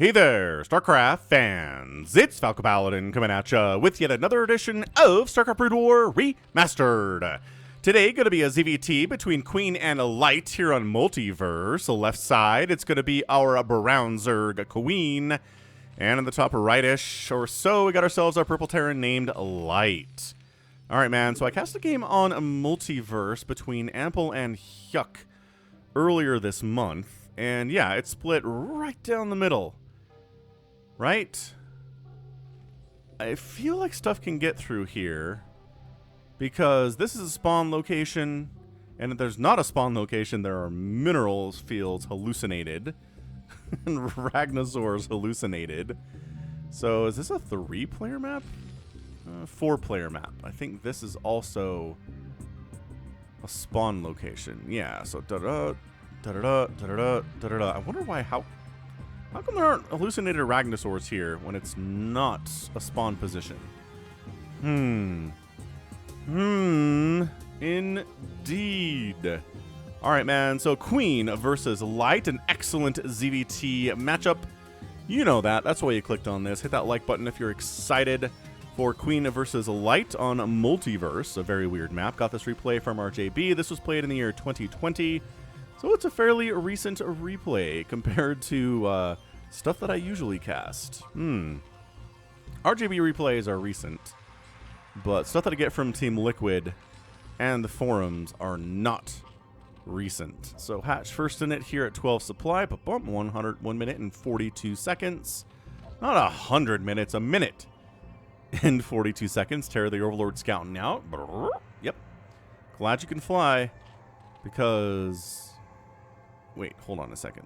Hey there, StarCraft fans! It's Falcon Paladin coming at ya with yet another edition of StarCraft Brood War Remastered. Today, going to be a ZVT between Queen and Light here on Multiverse. The left side, it's going to be our brown Zerg Queen. And in the top rightish or so, we got ourselves our purple Terran named Light. Alright, man, so I cast a game on a Multiverse between Ample and Hyuk earlier this month. And yeah, it split right down the middle. Right? I feel like stuff can get through here because this is a spawn location, and if there's not a spawn location, there are minerals fields hallucinated and Ragnasaurs hallucinated. So is this a 3-player map? 4-player map. I think this is also a spawn location. Yeah, so da-da, da-da-da, da-da-da, da-da-da. I wonder why, how come there aren't hallucinated Ragnasaurs here when it's not a spawn position? Indeed. Alright, man, so Queen versus Light, an excellent ZVT matchup. You know that. That's why you clicked on this. Hit that like button if you're excited for Queen versus Light on Multiverse, a very weird map. Got this replay from RJB. This was played in the year 2020. So it's a fairly recent replay compared to stuff that I usually cast. RGB replays are recent, but stuff that I get from Team Liquid and the forums are not recent. So Hatch first in it here at 12 supply, but bump 1 minute and 42 seconds. Not 100 minutes, a minute and 42 seconds. Terror the Overlord scouting out. Yep. Glad you can fly because... Wait, hold on a second.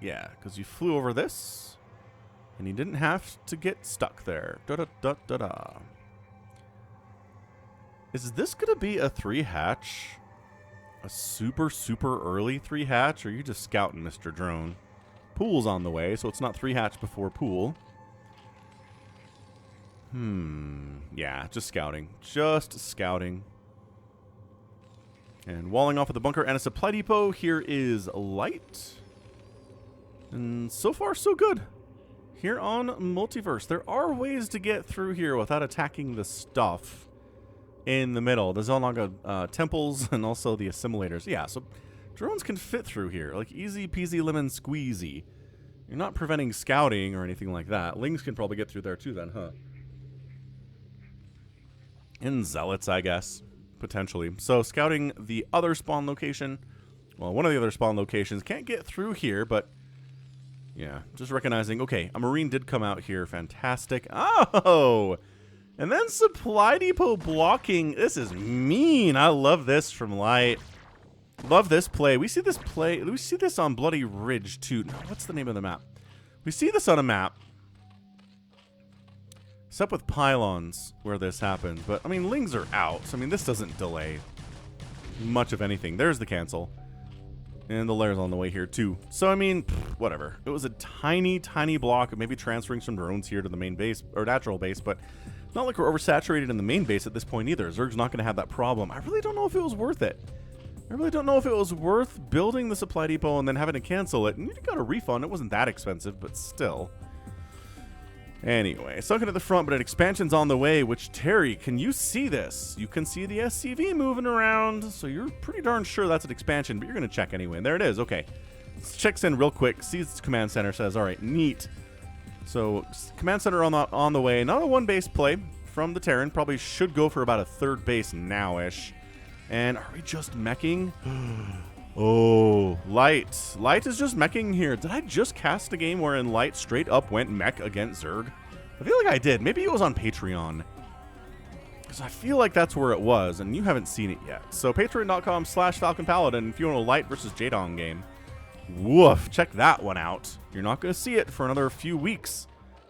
Yeah, because you flew over this, and you didn't have to get stuck there. Da-da-da-da-da. Is this going to be a 3-hatch? A super, super early 3-hatch? Or are you just scouting, Mr. Drone? Pool's on the way, so it's not 3-hatch before pool. Yeah, just scouting. Just scouting. And walling off of the bunker and a supply depot, here is Light. And so far, so good. Here on Multiverse, there are ways to get through here without attacking the stuff in the middle. The Zelnaga temples and also the assimilators. Yeah, so drones can fit through here. Like easy peasy lemon squeezy. You're not preventing scouting or anything like that. Lings can probably get through there too then, huh? And Zealots, I guess. Potentially. So scouting the other spawn location. Well, one of the other spawn locations. Can't get through here, but yeah, just recognizing, okay, a Marine did come out here. Fantastic. Oh! And then supply depot blocking. This is mean. I love this from Light. Love this play. We see this play. We see this on Bloody Ridge too. No, what's the name of the map? We see this on a map. Except with pylons where this happens. But, I mean, Lings are out. So, I mean, this doesn't delay much of anything. There's the cancel. And the Lair's on the way here, too. So, I mean, whatever. It was a tiny, tiny block of maybe transferring some drones here to the main base, or natural base, but not like we're oversaturated in the main base at this point either. Zerg's not going to have that problem. I really don't know if it was worth it. I really don't know if it was worth building the supply depot and then having to cancel it. And you got a refund. It wasn't that expensive, but still. Anyway, sunken at the front, but an expansion's on the way, which, Terry, can you see this? You can see the SCV moving around, so you're pretty darn sure that's an expansion, but you're going to check anyway. And there it is. Okay. Checks in real quick, sees its command center, says, all right, neat. So, command center on the way. Not a one-base play from the Terran. Probably should go for about a 3rd base now-ish. And are we just meching? Oh, Light. Light is just meching here. Did I just cast a game wherein Light straight up went mech against Zerg? I feel like I did. Maybe it was on Patreon. Because I feel like that's where it was, and you haven't seen it yet. So patreon.com/FalconPaladin if you want a Light versus Jadong game. Woof. Check that one out. You're not going to see it for another few weeks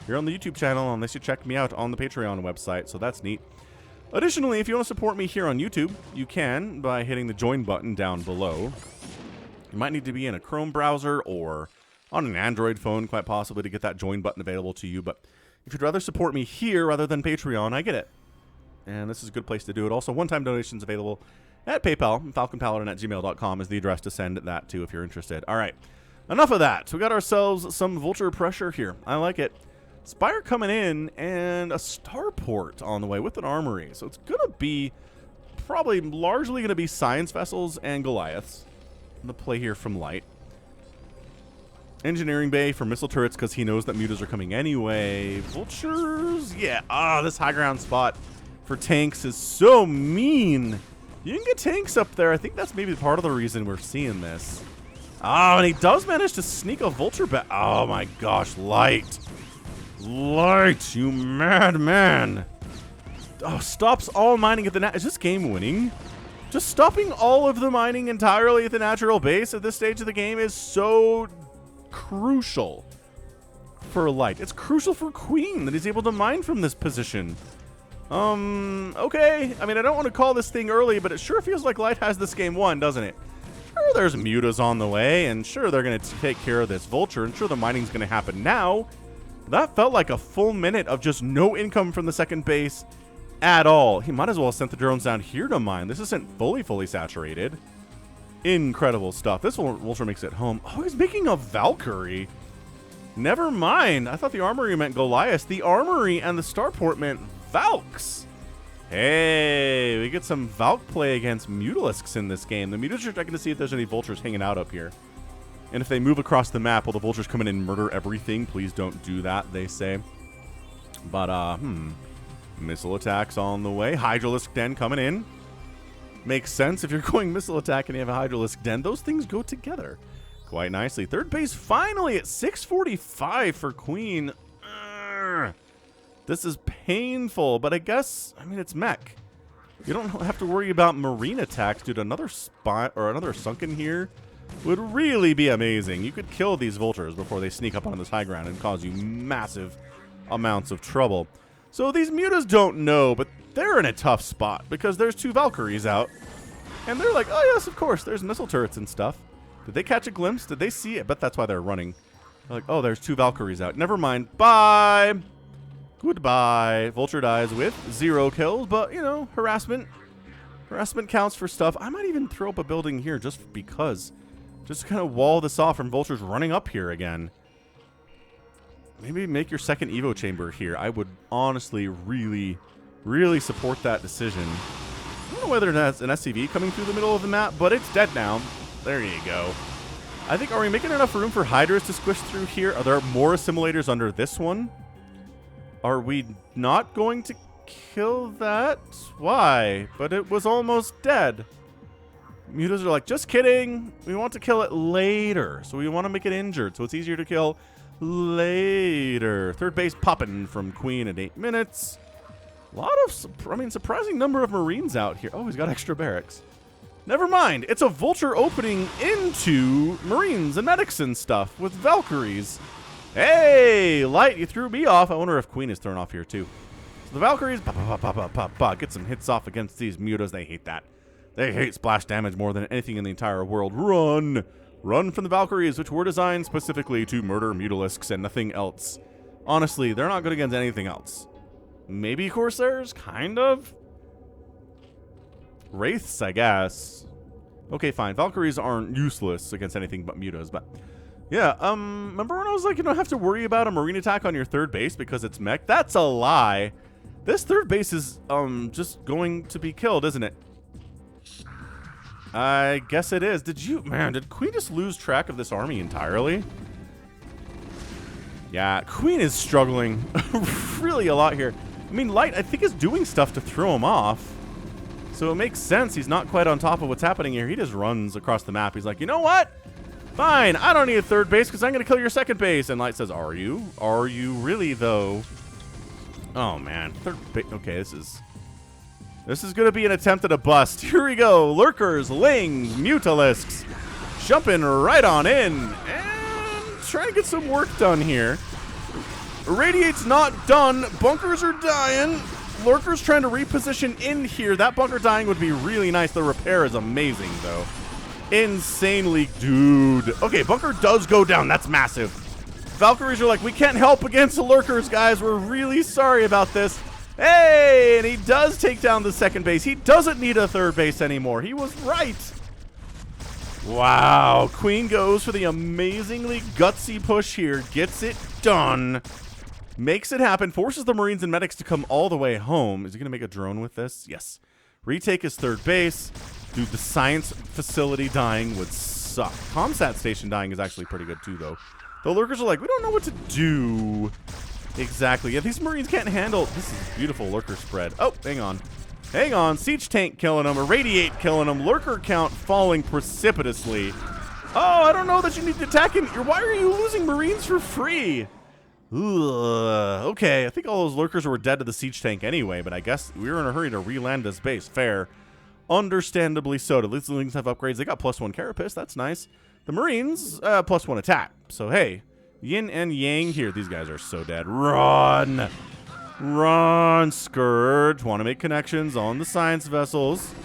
here on the YouTube channel unless you check me out on the Patreon website, so that's neat. Additionally, if you want to support me here on YouTube, you can by hitting the join button down below. You might need to be in a Chrome browser or on an Android phone, quite possibly, to get that join button available to you. But if you'd rather support me here rather than Patreon, I get it. And this is a good place to do it. Also, one-time donations available at PayPal. FalconPaladin@gmail.com is the address to send that to if you're interested. All right. enough of that. We got ourselves some vulture pressure here. I like it. Spire coming in and a starport on the way with an armory. So it's going to be probably largely going to be science vessels and Goliaths. The play here from Light. Engineering bay for missile turrets because he knows that mutas are coming anyway. Vultures, yeah. This high ground spot for tanks is so mean. You can get tanks up there. I think that's maybe part of the reason we're seeing this. And he does manage to sneak a vulture back. Oh my gosh, Light. Light, you madman. Stops all mining at the is this game winning? Just stopping all of the mining entirely at the natural base at this stage of the game is so crucial for Light. It's crucial for Queen that he's able to mine from this position. Okay. I mean, I don't want to call this thing early, but it sure feels like Light has this game won, doesn't it? Sure, there's mutas on the way, and sure, they're going to take care of this vulture, and sure, the mining's going to happen now. That felt like a full minute of just no income from the second base at all. He might as well have sent the drones down here to mine. This isn't fully saturated. Incredible stuff. This vulture makes it home. Oh, he's making a Valkyrie. Never mind. I thought the armory meant Goliath. The armory and the starport meant Valks. Hey, we get some Valk play against Mutalisks in this game. The Mutalisks are checking to see if there's any vultures hanging out up here. And if they move across the map, will the vultures come in and murder everything? Please don't do that, they say. But, missile attacks on the way. Hydralisk Den coming in. Makes sense if you're going missile attack and you have a Hydralisk Den. Those things go together quite nicely. Third base finally at 645 for Queen. This is painful, but I guess, I mean, it's mech. You don't have to worry about marine attacks. Dude, another spot or another sunken here would really be amazing. You could kill these vultures before they sneak up on this high ground and cause you massive amounts of trouble. So these mutas don't know, but they're in a tough spot because there's two Valkyries out. And they're like, oh yes, of course, there's missile turrets and stuff. Did they catch a glimpse? Did they see it? I bet that's why they're running. They're like, oh, there's two Valkyries out. Never mind. Bye. Goodbye. Vulture dies with 0 kills, but, you know, harassment. Harassment counts for stuff. I might even throw up a building here just because. Just to kind of wall this off from vultures running up here again. Maybe make your second Evo chamber here. I would honestly really support that decision. I don't know whether that's an SCV coming through the middle of the map, but it's dead now. There you go. I think, are we making enough room for hydras to squish through here? Are there more assimilators under this one? Are we not going to kill that? Why? But it was almost dead. Mutas are like, just kidding. We want to kill it later. So we want to make it injured, so it's easier to kill later. Third base popping from Queen at 8 minutes. A lot of, I mean, surprising number of Marines out here. Oh, he's got extra barracks. Never mind. It's a vulture opening into Marines and medics and stuff with Valkyries. Hey, Light, you threw me off. I wonder if Queen is thrown off here too. So the Valkyries, get some hits off against these mutas. They hate that. They hate splash damage more than anything in the entire world. Run! Run from the Valkyries, which were designed specifically to murder Mutalisks and nothing else. Honestly, they're not good against anything else. Maybe Corsairs? Kind of? Wraiths, I guess. Okay, fine. Valkyries aren't useless against anything but mutas, but... yeah, remember when I was like, you don't have to worry about a marine attack on your third base because it's mech? That's a lie. This third base is, just going to be killed, isn't it? I guess it is. Did Queen just lose track of this army entirely? Yeah, Queen is struggling really a lot here. I mean, Light, I think, is doing stuff to throw him off. So it makes sense he's not quite on top of what's happening here. He just runs across the map. He's like, you know what? Fine, I don't need a third base because I'm going to kill your second base. And Light says, are you? Are you really, though? Oh, man. Third base. Okay, this is going to be an attempt at a bust. Here we go. Lurkers, Lings, Mutalisks. Jumping right on in. And trying to get some work done here. Radiate's not done. Bunkers are dying. Lurkers trying to reposition in here. That bunker dying would be really nice. The repair is amazing, though. Insanely, dude. Okay, bunker does go down. That's massive. Valkyries are like, we can't help against the Lurkers, guys. We're really sorry about this. Hey, and he does take down the second base. He doesn't need a third base anymore. He was right. Wow, Queen goes for the amazingly gutsy push here, gets it done, makes it happen, forces the Marines and medics to come all the way home. Is he going to make a drone with this? Yes. Retake his third base. Dude, the science facility dying would suck. Comsat station dying is actually pretty good too, though. The lurkers are like, we don't know what to do. Exactly. Yeah, these Marines can't handle. This is beautiful lurker spread. Oh, hang on. Hang on. Siege tank killing them. Irradiate killing them. Lurker count falling precipitously. Oh, I don't know that you need to attack him. Why are you losing Marines for free? Ugh. Okay, I think all those lurkers were dead to the siege tank anyway, but I guess we were in a hurry to re-land this base. Fair. Understandably so. At least the Lings have upgrades. They got +1 carapace. That's nice. The Marines, +1 attack. So, hey, yin and yang here. These guys are so dead. Run! Run, Scourge. Want to make connections on the science vessels.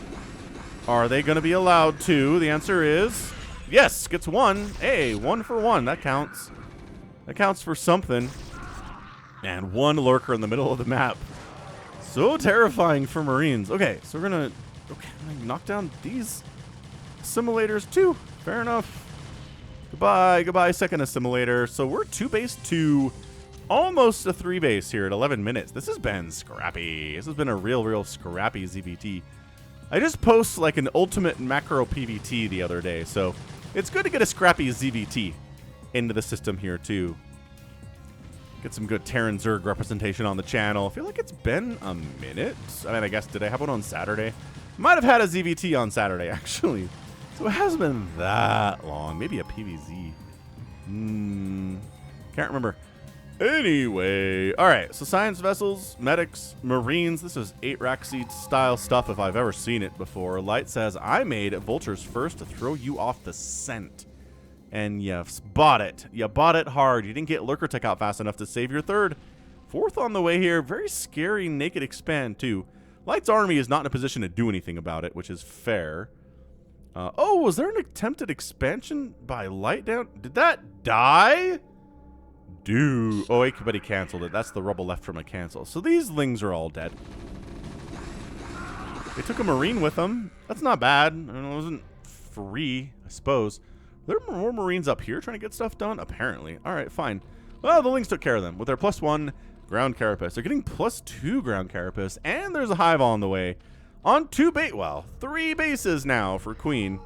Are they going to be allowed to? The answer is yes. Gets 1. Hey, 1 for 1. That counts. That counts for something. And 1 lurker in the middle of the map. So terrifying for Marines. Okay, so we're going to knock down these assimilators too. Fair enough. Goodbye. Goodbye, second assimilator. So we're 2 base to almost a 3 base here at 11 minutes. This has been scrappy. This has been a real scrappy ZVT. I just posted like an ultimate macro PVT the other day, so it's good to get a scrappy ZVT into the system here too. Get some good Terran Zerg representation on the channel. I feel like it's been a minute. I mean, I guess, did I have one on Saturday? Might have had a ZVT on Saturday, actually. So it hasn't been that long. Maybe a PVZ. Can't remember. Anyway, all right, so science vessels, medics, Marines. This is 8 rack seat style stuff if I've ever seen it before. Light says, I made vultures first to throw you off the scent. And you bought it. You bought it hard. You didn't get lurker tech out fast enough to save your third. 4th on the way here. Very scary naked expand too. Light's army is not in a position to do anything about it, which is fair. Oh, was there an attempted expansion by Light down? Did that die? Dude. Oh, but he canceled it. That's the rubble left from a cancel. So these Lings are all dead. They took a Marine with them. That's not bad. I mean, it wasn't free, I suppose. There are more Marines up here trying to get stuff done? Apparently. All right, fine. Well, the Lings took care of them with their +1 ground carapace. They're getting +2 ground carapace, and there's a hive on the way. On 2 base, well, 3 bases now for Queen.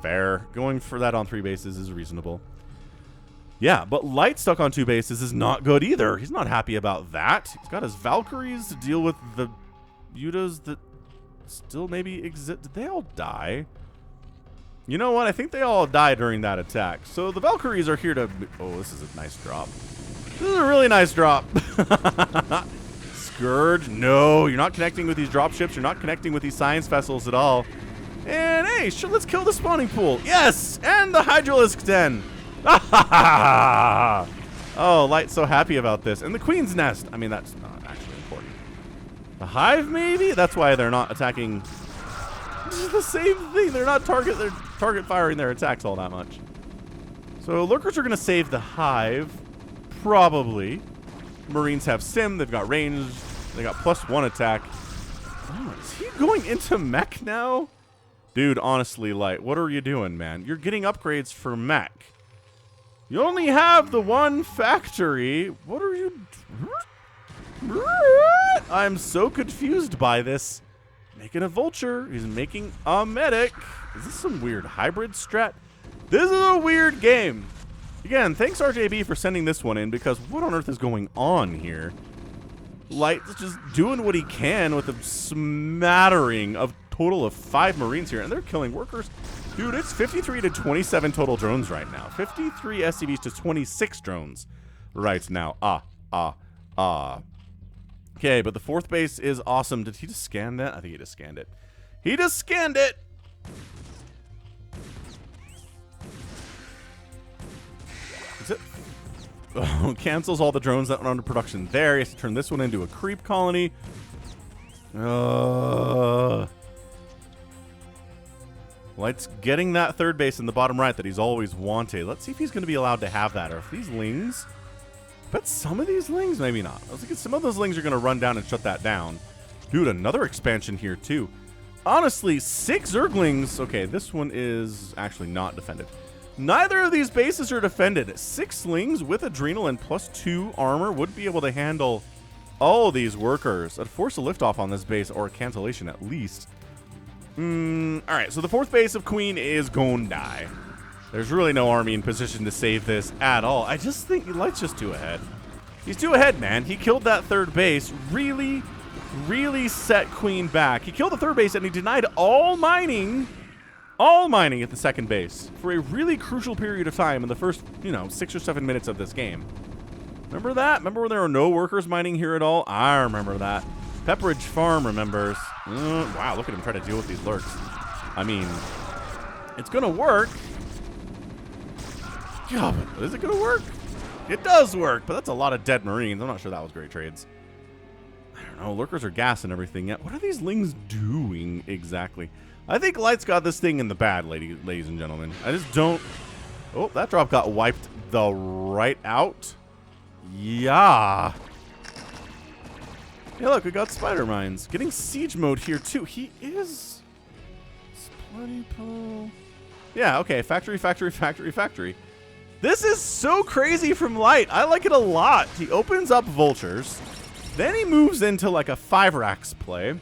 Fair. Going for that on 3 bases is reasonable. Yeah, but Light stuck on 2 bases is not good either. He's not happy about that. He's got his Valkyries to deal with the Yutas that still maybe exist. Did they all die? You know what? I think they all died during that attack. So the Valkyries are here to... Oh, this is a nice drop. This is a really nice drop. Scourge. No, you're not connecting with these drop ships. You're not connecting with these science vessels at all. And hey, let's kill the spawning pool. Yes, and the Hydralisk Den. Oh, Light's so happy about this. And the Queen's Nest. I mean, that's not actually important. The Hive, maybe? That's why they're not attacking... This is the same thing. They're not target firing their attacks all that much. So lurkers are going to save the Hive, probably. Marines have sim. They've got range. They got +1 attack. Oh, is he going into mech now? Dude, honestly, Light, what are you doing, man? You're getting upgrades for mech. You only have the 1 factory. What are you... I'm so confused by this. Making a vulture. He's making a medic. Is this some weird hybrid strat? This is a weird game. Again, thanks RJB for sending this one in, because what on earth is going on here? Light's just doing what he can with a smattering of total of 5 Marines here, and they're killing workers. Dude, it's 53 to 27 total drones right now. 53 SCVs to 26 drones right now. Okay, but the 4th base is awesome. Did he just scan that? I think he just scanned it. He just scanned it! Is it? Oh, cancels all the drones that went under production there. He has to turn this one into a creep colony. Light's getting that 3rd base in the bottom right that he's always wanted. Let's see if he's going to be allowed to have that. Or if these Lings... But some of these Lings, maybe not. I was thinking some of those Lings are going to run down and shut that down. Dude, another expansion here, too. Honestly, 6 Zerglings. Okay, this one is actually not defended. Neither of these bases are defended. 6 slings with Adrenal and +2 armor would be able to handle all these workers. I'd force a liftoff on this base, or a cancellation at least. Alright, so the 4th base of Queen is gonna die. There's really no army in position to save this at all. I just think Light's just too ahead. He's too ahead, man. He killed that 3rd base. Really set Queen back. He killed the 3rd base and he denied all mining at the 2nd base for a really crucial period of time in the first, 6 or 7 minutes of this game. Remember that? Remember when there were no workers mining here at all? I remember that. Pepperidge Farm remembers. Wow, look at him try to deal with these lurks. I mean, it's gonna work. Yeah, but is it gonna work? It does work, but that's a lot of dead Marines. I'm not sure that was great trades. I don't know. Lurkers are gassing everything yet. What are these lings doing exactly? I think Light's got this thing in the bad, ladies and gentlemen. I just don't... Oh, that drop got wiped the right out. Yeah. Hey, look, we got spider mines. Getting siege mode here, too. He is... Splitty pull. Yeah, okay. Factory. This is so crazy from Light. I like it a lot. He opens up vultures. Then he moves into like a 5-racks play.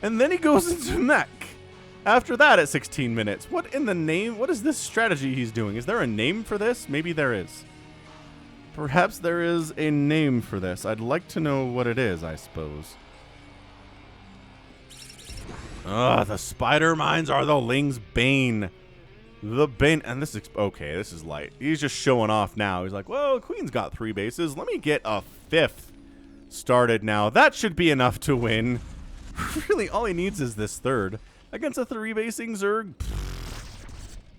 And then he goes into mech. After that at 16 minutes. What in the name? What is this strategy he's doing? Is there a name for this? Maybe there is. Perhaps there is a name for this. I'd like to know what it is, I suppose. The spider mines are the Ling's bane. The bane. And this is... Okay, this is Light. He's just showing off now. He's like, well, Queen's got 3 bases. Let me get a 5th started now. That should be enough to win. Really, all he needs is this 3rd. Against a 3-basing Zerg.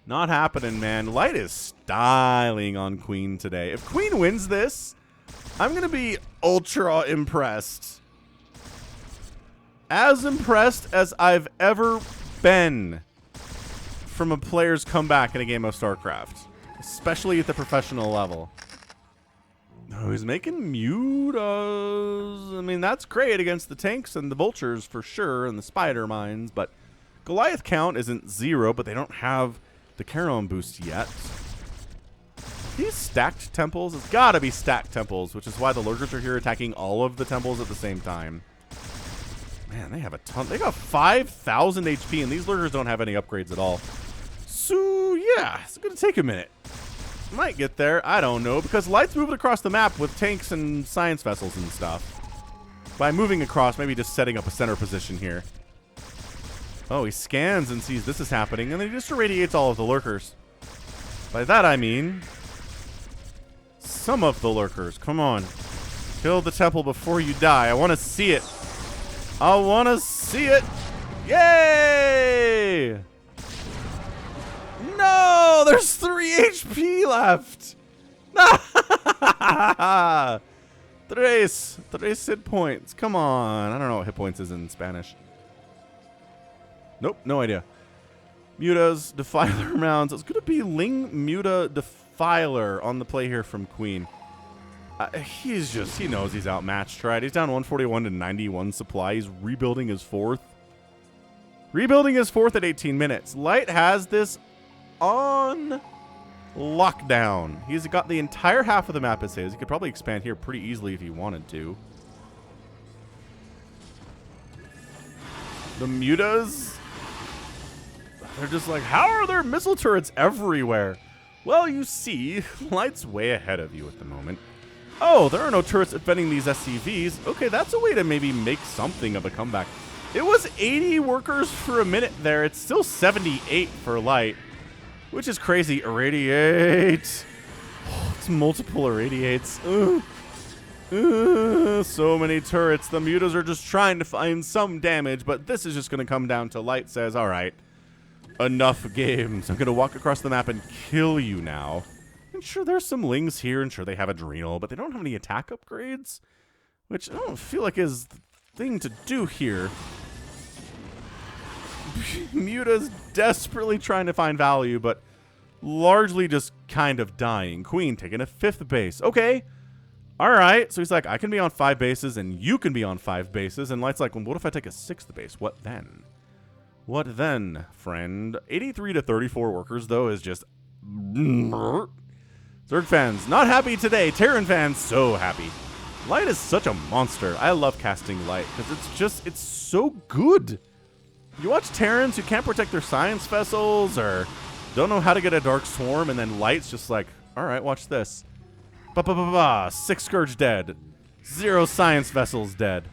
Not happening, man. Light is styling on Queen today. If Queen wins this, I'm going to be ultra impressed. As impressed as I've ever been from a player's comeback in a game of StarCraft. Especially at the professional level. Oh, he's making mutas. I mean, that's great against the tanks and the vultures for sure, and the spider mines, but Goliath count isn't 0, but they don't have the Charon boost yet. These stacked temples? It's gotta be stacked temples, which is why the lurkers are here attacking all of the temples at the same time. Man, they have a ton. They got 5,000 HP, and these lurkers don't have any upgrades at all. So, yeah, it's gonna take a minute. Might get there, I don't know, because Light's moving across the map with tanks and science vessels and stuff. By moving across, maybe just setting up a center position here. Oh, he scans and sees this is happening, and then he just irradiates all of the lurkers. By that I mean... some of the lurkers. Come on. Kill the temple before you die. I want to see it. I want to see it. Yay! No! There's 3 HP left! Tres hit points. Come on. I don't know what hit points is in Spanish. Nope, no idea. Mutas, Defiler mounds. It's going to be Ling Muta Defiler on the play here from Queen. He knows he's outmatched, right? He's down 141 to 91 supply. He's rebuilding his 4th. Rebuilding his 4th at 18 minutes. Light has this on lockdown. He's got the entire half of the map as his. He could probably expand here pretty easily if he wanted to. The mutas... they're just like, how are there missile turrets everywhere? Well, you see, Light's way ahead of you at the moment. Oh, there are no turrets defending these SCVs. Okay, that's a way to maybe make something of a comeback. It was 80 workers for a minute there. It's still 78 for Light, which is crazy. Irradiate. Oh, it's multiple irradiates. So many turrets. The mutas are just trying to find some damage, but this is just going to come down to Light says, all right. Enough games. I'm going to walk across the map and kill you now. And sure, there's some Lings here, and sure, they have Adrenal, but they don't have any attack upgrades, which I don't feel like is the thing to do here. Muta's desperately trying to find value, but largely just kind of dying. Queen taking a 5th base. Okay. All right. So he's like, I can be on 5 bases, and you can be on 5 bases. And Light's like, well, what if I take a 6th base? What then? What then, friend? 83 to 34 workers, though, is just... Zerg fans, not happy today. Terran fans, so happy. Light is such a monster. I love casting Light, because it's so good. You watch Terrans who can't protect their science vessels, or don't know how to get a Dark Swarm, and then Light's just like, alright, watch this. 6 Scourge dead. 0 science vessels dead.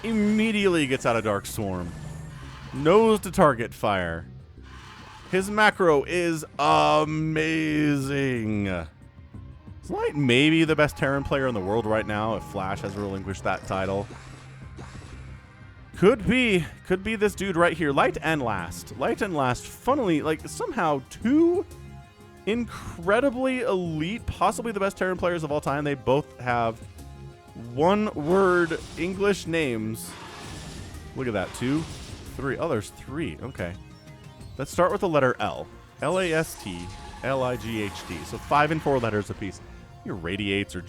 Immediately gets out of Dark Swarm. Knows to target fire. His macro is amazing. Is Light maybe the best Terran player in the world right now if Flash has relinquished that title? Could be this dude right here. Light and Last. Funnily, like, somehow 2 incredibly elite, possibly the best Terran players of all time. They both have one-word English names. Look at that. 2, 3. Oh, there's 3. Okay. Let's start with the letter L. Last, Lighthd. So 5 and 4 letters apiece. Your radiates or...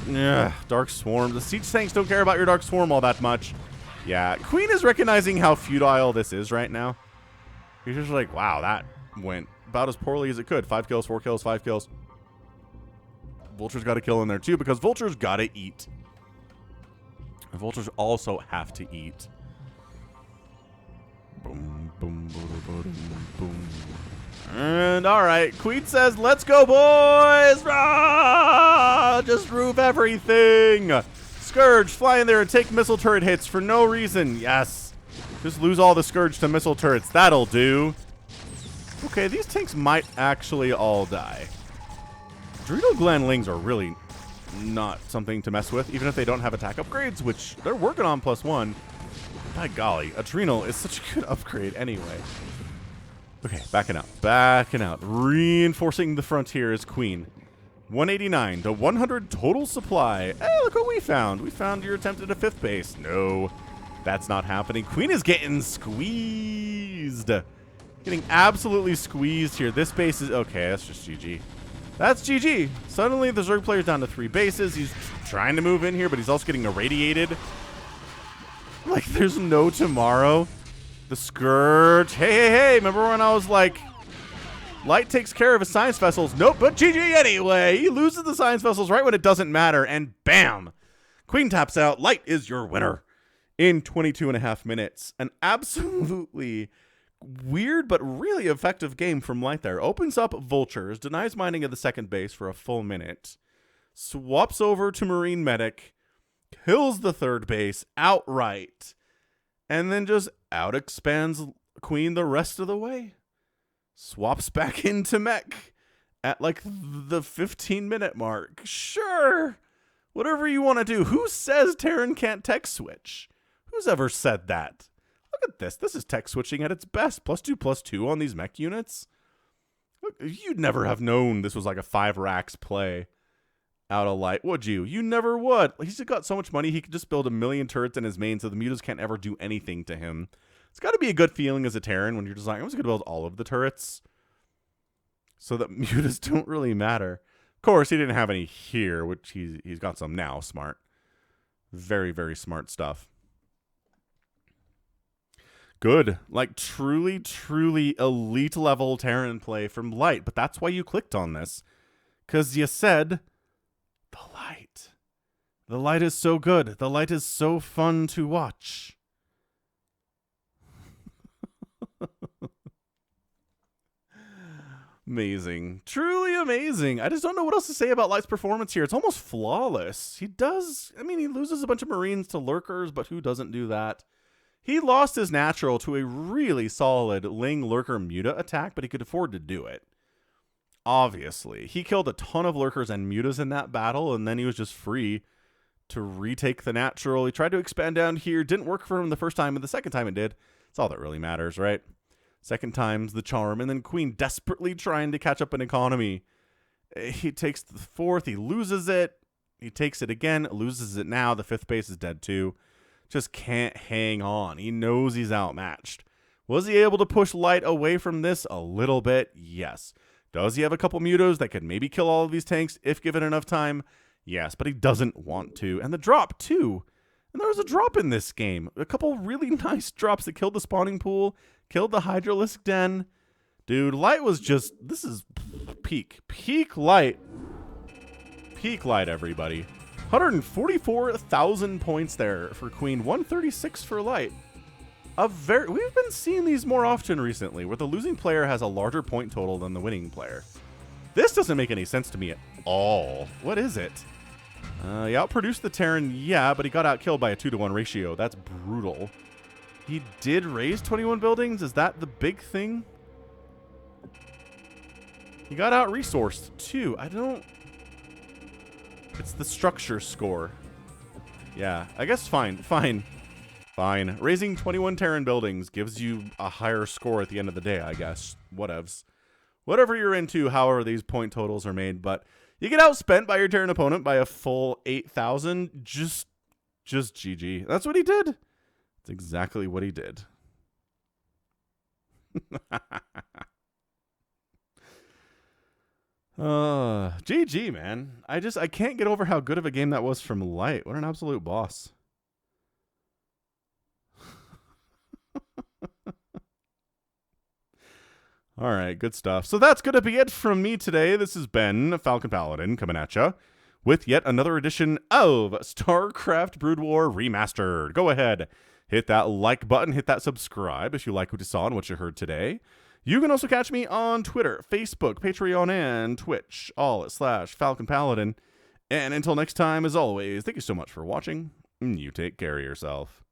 Yeah, Dark Swarm. The Siege Tanks don't care about your Dark Swarm all that much. Yeah, Queen is recognizing how futile this is right now. He's just like, wow, that went about as poorly as it could. 5 kills, 4 kills, 5 kills. Vulture's got a kill in there too, because Vulture's got to eat. And Vultures also have to eat. Boom, boom, boom, boom, boom. And alright, Queen says, let's go, boys! Rah! Just roof everything! Scourge, fly in there and take missile turret hits for no reason. Yes. Just lose all the Scourge to missile turrets. That'll do. Okay, these tanks might actually all die. Adrenal Gland Lings are really not something to mess with, even if they don't have attack upgrades, which they're working on +1. By golly, Adrenal is such a good upgrade anyway. Okay, backing out. Reinforcing the frontier is Queen. 189 to 100 total supply. Hey, look what we found. We found your attempt at a 5th base. No, that's not happening. Queen is getting squeezed. Getting absolutely squeezed here. This base is... Okay, that's just GG. That's GG. Suddenly, the Zerg player's down to 3 bases. He's trying to move in here, but he's also getting irradiated. Like, there's no tomorrow. The Scourge. Hey. Remember when I was like, Light takes care of his science vessels? Nope, but GG anyway. He loses the science vessels right when it doesn't matter, and bam. Queen taps out. Light is your winner in 22.5 minutes. An absolutely weird but really effective game from Light there. Opens up Vultures, denies mining of the 2nd base for a full minute, swaps over to Marine Medic, kills the 3rd base outright, and then just out-expands Queen the rest of the way. Swaps back into mech at like the 15-minute mark. Sure. Whatever you want to do. Who says Terran can't tech switch? Who's ever said that? Look at this. This is tech switching at its best. +2/+2 on these mech units. Look, you'd never have known this was like a 5 racks play out of Light, would you? You never would. He's got so much money, he could just build 1 million turrets in his main so the mutas can't ever do anything to him. It's got to be a good feeling as a Terran when you're just like, I'm just going to build all of the turrets so that mutas don't really matter. Of course, he didn't have any here, which he's got some now. Smart. Very, very smart stuff. Good. Like, truly, truly elite level Terran play from Light. But that's why you clicked on this. Because you said... The Light. The Light is so good. The Light is so fun to watch. Amazing. Truly amazing. I just don't know what else to say about Light's performance here. It's almost flawless. He loses a bunch of Marines to Lurkers, but who doesn't do that? He lost his natural to a really solid Ling Lurker Muta attack, but he could afford to do it. Obviously. He killed a ton of Lurkers and Mutas in that battle, and then he was just free to retake the natural. He tried to expand down here. Didn't work for him the first time, and the second time it did. That's all that really matters, right? Second time's the charm. And then Queen desperately trying to catch up in economy. He takes the 4th. He loses it. He takes it again. Loses it now. The 5th base is dead too. Just can't hang on. He knows he's outmatched. Was he able to push Light away from this a little bit? Yes. Does he have a couple mutos that could maybe kill all of these tanks if given enough time? Yes, but he doesn't want to. And the drop, too. And there was a drop in this game. A couple really nice drops that killed the spawning pool, killed the Hydralisk Den. Dude, light was just, this is peak. Peak light. Peak light, everybody. 144,000 points there for Queen, 136 for light. We've been seeing these more often recently, where the losing player has a larger point total than the winning player. This doesn't make any sense to me at all. What is it? He outproduced the Terran, yeah, but he got outkilled by a 2-to-1 ratio. That's brutal. He did raise 21 buildings? Is that the big thing? He got out-resourced, too. I don't... It's the structure score. Yeah, I guess fine. Raising 21 Terran buildings gives you a higher score at the end of the day, I guess. Whatevs. Whatever you're into, however these point totals are made, but you get outspent by your Terran opponent by a full 8,000. Just GG. That's what he did. That's exactly what he did. GG, man. I can't get over how good of a game that was from Light. What an absolute boss. All right, good stuff. So that's going to be it from me today. This has been Falcon Paladin coming at you with yet another edition of StarCraft Brood War Remastered. Go ahead, hit that like button, hit that subscribe if you like what you saw and what you heard today. You can also catch me on Twitter, Facebook, Patreon, and Twitch, all at /Falcon Paladin. And until next time, as always, thank you so much for watching, and you take care of yourself.